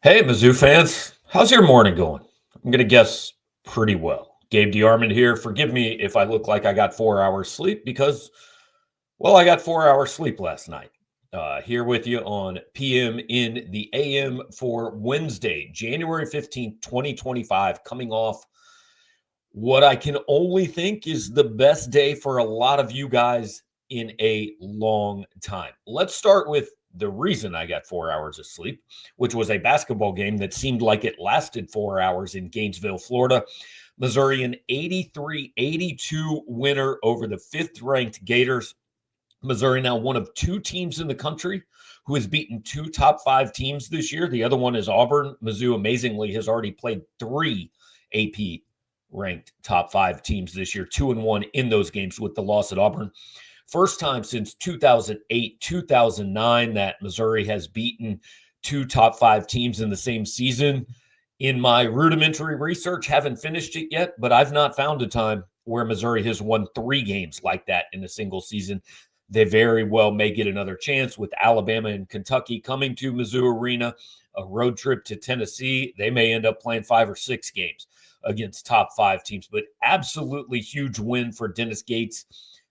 Hey, Mizzou fans. How's your morning going? I'm going to guess pretty well. Gabe DeArmond here. Forgive me if I look like I got 4 hours sleep because, well, I got 4 hours sleep last night. Here with you on PM in the AM for Wednesday, January 15th, 2025, coming off what I can only think is the best day for a lot of you guys in a long time. Let's start with the reason I got 4 hours of sleep, which was a basketball game that seemed like it lasted 4 hours in Gainesville, Florida. Missouri, an 83-82 winner over the fifth ranked Gators. Missouri now one of two teams in the country who has beaten two top five teams this year. The other one is Auburn. Mizzou, amazingly, has already played three AP ranked top five teams this year, 2-1 in those games with the loss at Auburn. First time since 2008, 2009 that Missouri has beaten two top five teams in the same season. In my rudimentary research, haven't finished it yet, but I've not found a time where Missouri has won three games like that in a single season. They very well may get another chance with Alabama and Kentucky coming to Mizzou Arena, a road trip to Tennessee. They may end up playing 5 or 6 games against top five teams, but absolutely huge win for Dennis Gates.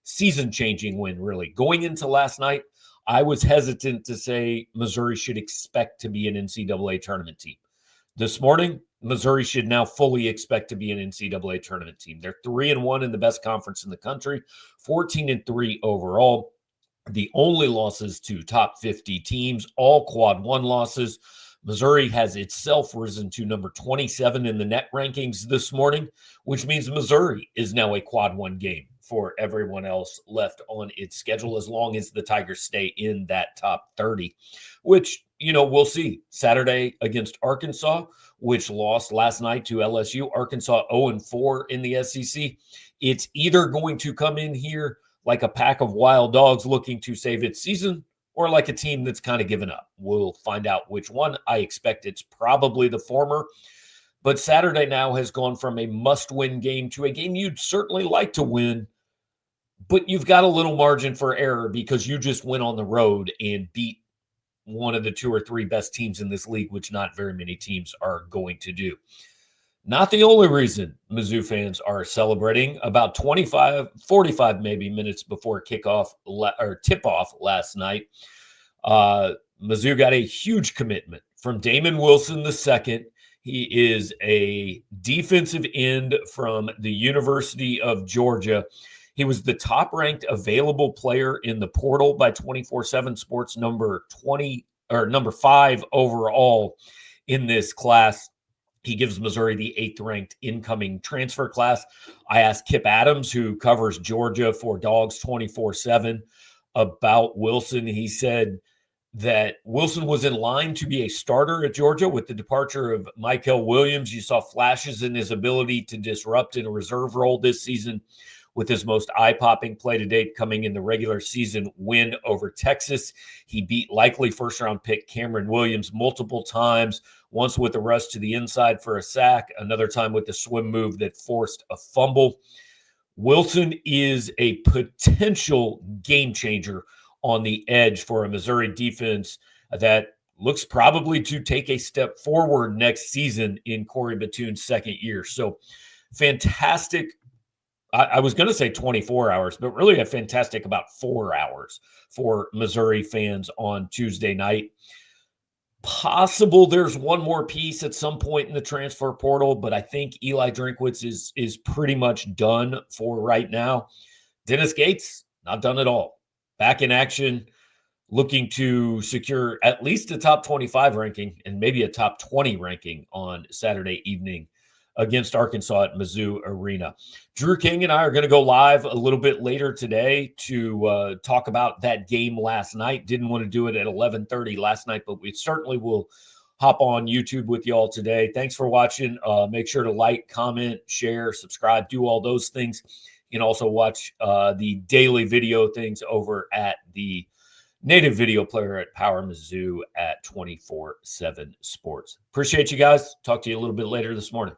Season-changing win, really. Going into last night, I was hesitant to say Missouri should expect to be an NCAA tournament team. This morning, Missouri should now fully expect to be an NCAA tournament team. They're 3-1 in the best conference in the country, 14-3 overall. The only losses to top 50 teams, all quad one losses. Missouri has itself risen to number 27 in the net rankings this morning, which means Missouri is now a quad one game for everyone else left on its schedule, as long as the Tigers stay in that top 30, which, we'll see. Saturday against Arkansas, which lost last night to LSU. Arkansas 0-4 in the SEC. It's either going to come in here like a pack of wild dogs looking to save its season, or like a team that's kind of given up. We'll find out which one. I expect it's probably the former. But Saturday now has gone from a must-win game to a game you'd certainly like to win, but you've got a little margin for error because you just went on the road and beat one of the two or three best teams in this league, which not very many teams are going to do. Not the only reason Mizzou fans are celebrating. About 45 maybe minutes before kickoff or tip-off last night, Mizzou got a huge commitment from Damon Wilson II. He is a defensive end from the University of Georgia. He was the top-ranked available player in the portal by 24/7 Sports, number 5 overall in this class. He gives Missouri the 8th-ranked incoming transfer class. I asked Kip Adams, who covers Georgia for Dogs 24/7, about Wilson. He said that Wilson was in line to be a starter at Georgia. With the departure of Michael Williams, you saw flashes in his ability to disrupt in a reserve role this season, with his most eye-popping play to date coming in the regular season win over Texas. He beat likely first-round pick Cameron Williams multiple times, once with a rush to the inside for a sack, another time with the swim move that forced a fumble. Wilson is a potential game changer on the edge for a Missouri defense that looks probably to take a step forward next season in Corey Batoon's second year. So fantastic. I was going to say 24 hours, but really a fantastic about 4 hours for Missouri fans on Tuesday night. Possible there's one more piece at some point in the transfer portal, but I think Eli Drinkwitz is pretty much done for right now. Dennis Gates, not done at all. Back in action, looking to secure at least a top 25 ranking and maybe a top 20 ranking on Saturday evening against Arkansas at Mizzou Arena. Drew King and I are going to go live a little bit later today to talk about that game last night. Didn't want to do it at 11:30 last night, but we certainly will hop on YouTube with y'all today. Thanks for watching. Make sure to like, comment, share, subscribe, do all those things. You can also watch the daily video things over at the native video player at Power Mizzou at 24/7 Sports. Appreciate you guys. Talk to you a little bit later this morning.